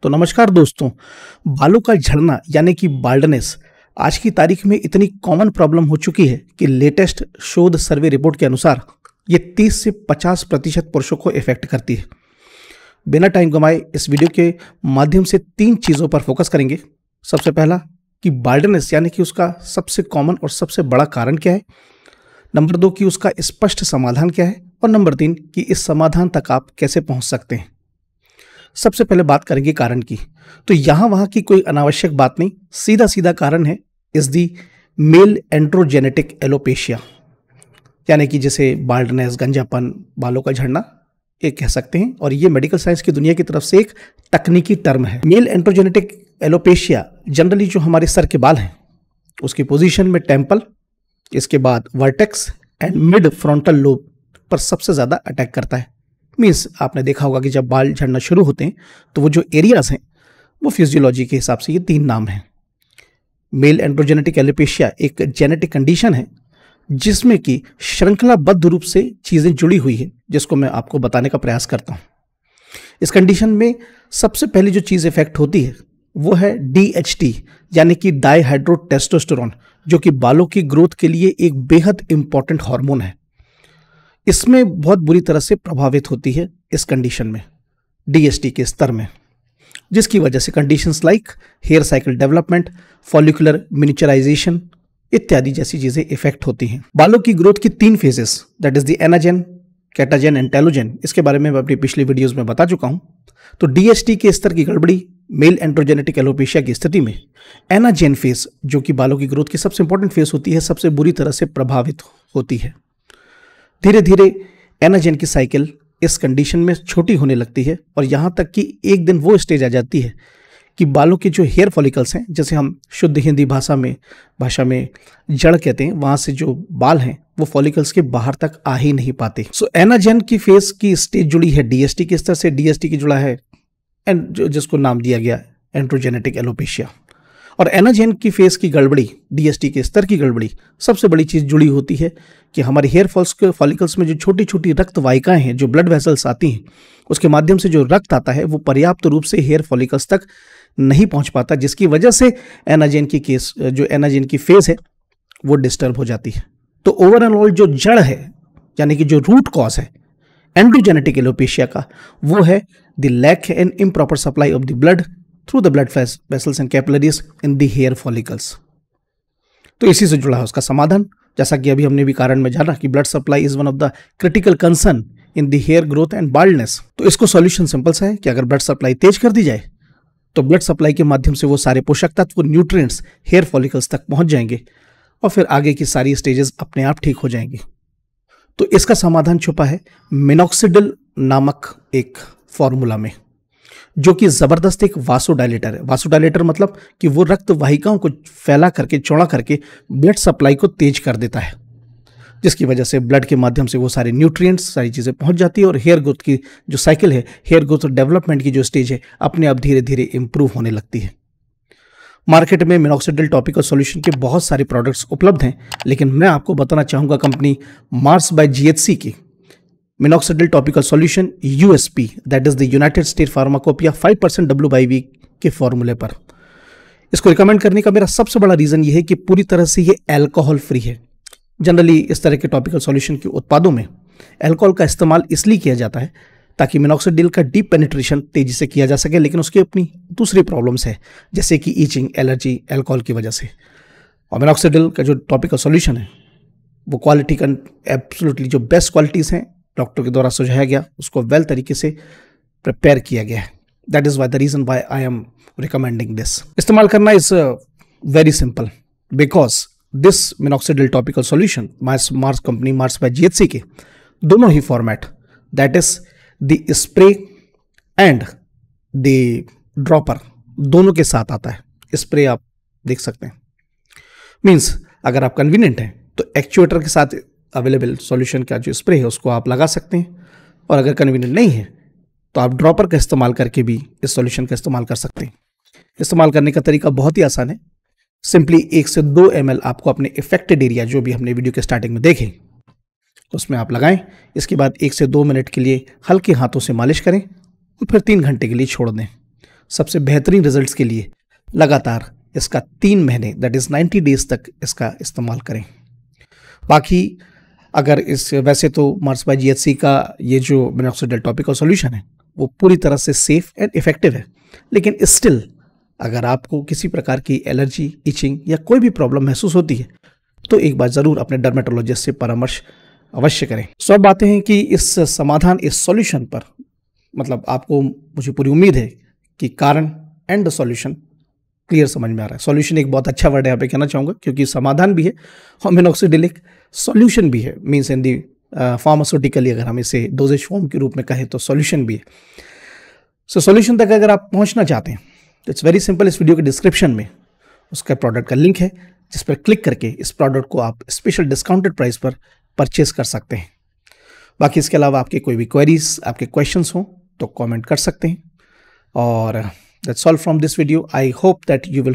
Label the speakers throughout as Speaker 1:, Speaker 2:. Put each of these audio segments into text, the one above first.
Speaker 1: तो नमस्कार दोस्तों। बालों का झड़ना यानी कि बाल्डनेस आज की तारीख में इतनी कॉमन प्रॉब्लम हो चुकी है कि लेटेस्ट शोध सर्वे रिपोर्ट के अनुसार ये 30 से 50% पुरुषों को इफेक्ट करती है। बिना टाइम गंवाए इस वीडियो के माध्यम से 3 चीज़ों पर फोकस करेंगे। सबसे पहला कि बाल्डनेस यानी कि उसका सबसे कॉमन और सबसे बड़ा कारण क्या है, नंबर 2 कि उसका स्पष्ट समाधान क्या है, और नंबर 3 कि इस समाधान तक आप कैसे पहुंच सकते हैं। सबसे पहले बात करेंगे कारण की। तो यहाँ वहाँ की कोई अनावश्यक बात नहीं, सीधा सीधा कारण है इस दी मेल एंड्रोजेनेटिक एलोपेशिया, यानी कि जैसे बाल्डनेस, गंजापन, बालों का झड़ना ये कह सकते हैं। और ये मेडिकल साइंस की दुनिया की तरफ से एक तकनीकी टर्म है। मेल एंड्रोजेनेटिक एलोपेशिया जनरली जो हमारे सर के बाल हैं उसकी पोजीशन में टेम्पल, इसके बाद vertex and mid frontal lobe पर सबसे ज़्यादा अटैक करता है। मीन्स आपने देखा होगा कि जब बाल झड़ना शुरू होते हैं तो वो जो एरियाज हैं वो फिजियोलॉजी के हिसाब से ये 3 नाम हैं। मेल एंड्रोजेनेटिक एलोपेशिया एक जेनेटिक कंडीशन है जिसमें कि श्रृंखलाबद्ध रूप से चीज़ें जुड़ी हुई है, जिसको मैं आपको बताने का प्रयास करता हूँ। इस कंडीशन में सबसे पहली जो चीज़ इफेक्ट होती है वो है DHT यानी कि डाईहाइड्रोटेस्टोस्टेरोन, जो कि बालों की ग्रोथ के लिए एक बेहद इंपॉर्टेंट हार्मोन है। इसमें बहुत बुरी तरह से प्रभावित होती है इस कंडीशन में DHT के स्तर में, जिसकी वजह से conditions like hair cycle development, follicular miniaturisation इत्यादि जैसी चीजें इफेक्ट होती हैं। बालों की ग्रोथ की 3 phases that is the anagen, catagen and telogen, इसके बारे में मैं अपनी पिछली वीडियोस में बता चुका हूं। तो DHT के स्तर की गड़बड़ी मेल एंड्रोजेनेटिक एलोपेशिया की स्थिति में एनाजेन फेज, जो कि बालों की ग्रोथ की सबसे इंपॉर्टेंट फेज होती है, सबसे बुरी तरह से प्रभावित होती है। धीरे धीरे एनाजेन की साइकिल इस कंडीशन में छोटी होने लगती है और यहाँ तक कि एक दिन वो स्टेज आ जाती है कि बालों के जो हेयर फॉलिकल्स हैं, जैसे हम शुद्ध हिंदी भाषा में जड़ कहते हैं, वहाँ से जो बाल हैं वो फॉलिकल्स के बाहर तक आ ही नहीं पाते। सो एनाजेन की फेज की स्टेज जुड़ी है DHT के स्तर से, DHT की जुड़ा है जिसको नाम दिया गया एंड्रोजेनेटिक एलोपेशिया। और एनाजेन की फेस की गड़बड़ी, DHT के स्तर की गड़बड़ी, सबसे बड़ी चीज़ जुड़ी होती है कि हमारे हेयर फॉलिकल्स में जो छोटी छोटी रक्त वाहिकाएं हैं, जो ब्लड वेसल्स आती हैं, उसके माध्यम से जो रक्त आता है वो पर्याप्त रूप से हेयर फॉलिकल्स तक नहीं पहुंच पाता, जिसकी वजह से एनाजेन की फेस है वो डिस्टर्ब हो जाती है। तो ओवरऑल जो जड़ है यानी कि जो रूट कॉज है एंड्रोजेनेटिक एलोपेशिया का, वो है the lack and improper supply of the blood through the blood vessels and capillaries in the hair follicles. तो इसी से जुड़ा है उसका समाधान। जैसा कि अभी हमने भी कारण में जाना कि blood supply is one of the critical concern in the hair growth and baldness. तो इसको सॉल्यूशन सिंपल सा है कि अगर ब्लड सप्लाई तेज कर दी जाए तो ब्लड सप्लाई के माध्यम से वो सारे पोषक तत्व, न्यूट्रिएंट्स हेयर फॉलिकल्स तक पहुंच जाएंगे और फिर आगे की सारी स्टेजेस अपने आप ठीक हो जाएंगी। तो इसका समाधान छुपा है मिनॉक्सिडिल नामक एक फॉर्मूला में, जो कि जबरदस्त एक वासोडायलेटर है। वासोडायलेटर मतलब कि वो रक्त वाहिकाओं को फैला करके, चौड़ा करके ब्लड सप्लाई को तेज कर देता है, जिसकी वजह से ब्लड के माध्यम से वो सारे न्यूट्रिएंट्स, सारी चीज़ें पहुंच जाती है और हेयर ग्रोथ की जो साइकिल है, हेयर ग्रोथ और डेवलपमेंट की जो स्टेज है, अपने आप धीरे धीरे इंप्रूव होने लगती है। मार्केट में मिनॉक्सिडिल टॉपिकल सॉल्यूशन के बहुत सारे प्रोडक्ट्स उपलब्ध हैं, लेकिन मैं आपको बताना चाहूँगा कंपनी मार्स बाय GHC की minoxidil topical solution USP, that is the United state pharmacopoeia 5% WBI के फॉर्मूले पर। इसको रिकमेंड करने का मेरा सबसे बड़ा रीजन ये है कि पूरी तरह से ये अल्कोहल फ्री है। जनरली इस तरह के टॉपिकल सॉल्यूशन के उत्पादों में अल्कोहल का इस्तेमाल इसलिए किया जाता है ताकि मिनॉक्सिडिल का डीप पेनिट्रेशन तेजी से किया जा सके, लेकिन उसकी अपनी दूसरी प्रॉब्लम्स है, जैसे कि ईचिंग, एलर्जी अल्कोहल की वजह से। और मिनॉक्सिडिल का जो टॉपिकल सॉल्यूशन है वो क्वालिटी का एब्सोल्युटली जो बेस्ट क्वालिटीज़ हैं डॉक्टर के द्वारा सुझाया गया, उसको वेल तरीके से प्रिपेयर किया गया है। That is why the reason why I am recommending this. इस्तेमाल करना is very simple because this minoxidil topical solution Mars company Mars by GHC के दोनों ही format, that is the spray and the dropper, दोनों के साथ आता है। स्प्रे आप देख सकते हैं, मीन्स अगर आप कन्वीनियंट हैं तो एक्चुएटर के साथ अवेलेबल सॉल्यूशन का जो स्प्रे है उसको आप लगा सकते हैं, और अगर कन्वीनियंट नहीं है तो आप ड्रॉपर का इस्तेमाल करके भी इस सॉल्यूशन का इस्तेमाल कर सकते हैं। इस्तेमाल करने का तरीका बहुत ही आसान है। सिंपली 1 से 2 ml आपको अपने इफेक्टेड एरिया, जो भी हमने वीडियो के स्टार्टिंग में देखे, उसमें आप लगाएं। इसके बाद 1 से 2 मिनट के लिए हल्के हाथों से मालिश करें और फिर 3 घंटे के लिए छोड़ दें। सबसे बेहतरीन रिजल्ट्स के लिए लगातार इसका 3 महीने दैट इज़ 90 डेज तक इसका इस्तेमाल करें। बाकी अगर वैसे तो मार्स बाय GHC का ये जो मिनॉक्सिडिल टॉपिकल सॉल्यूशन है वो पूरी तरह से सेफ एंड इफेक्टिव है, लेकिन स्टिल अगर आपको किसी प्रकार की एलर्जी, इचिंग या कोई भी प्रॉब्लम महसूस होती है तो एक बार ज़रूर अपने डर्मेटोलॉजिस्ट से परामर्श अवश्य करें। सो अब बातें हैं कि इस समाधान, इस सॉल्यूशन पर, मतलब आपको, मुझे पूरी उम्मीद है कि कारण एंड द सॉल्यूशन क्लियर समझ में आ रहा है। सॉल्यूशन एक बहुत अच्छा वर्ड है यहाँ पे कहना चाहूँगा, क्योंकि समाधान भी है और मिनॉक्सिडिल एक सॉल्यूशन भी है, मीन्स इन दी फार्मास्यूटिकली अगर हम इसे डोजेज फॉर्म के रूप में कहें तो सॉल्यूशन भी है। सो सॉल्यूशन तक अगर आप पहुँचना चाहते हैं तो इट्स वेरी सिंपल, इस वीडियो के डिस्क्रिप्शन में उसका प्रोडक्ट का लिंक है जिस पर क्लिक करके इस प्रोडक्ट को आप स्पेशल डिस्काउंटेड प्राइस पर परचेज कर सकते हैं। बाकी इसके अलावा आपके कोई भी क्वेरीज, आपके क्वेश्चंस हों तो कमेंट कर सकते हैं। और that's all from this video. I hope that you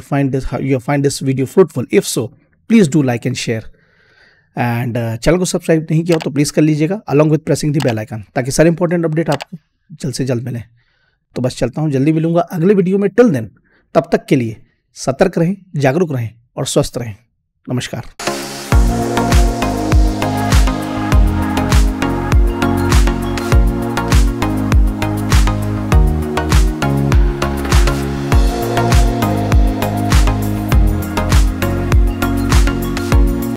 Speaker 1: find this video fruitful. If so please do like and share, and channel को सब्सक्राइब नहीं किया हो तो प्लीज़ कर लीजिएगा along with pressing the bell icon, ताकि सारे इंपॉर्टेंट अपडेट आपको जल्द से जल्द मिले। तो बस चलता हूँ, जल्दी मिलूंगा अगले वीडियो में। टिल देन, तब तक के लिए सतर्क रहें, जागरूक रहें और स्वस्थ रहें। नमस्कार।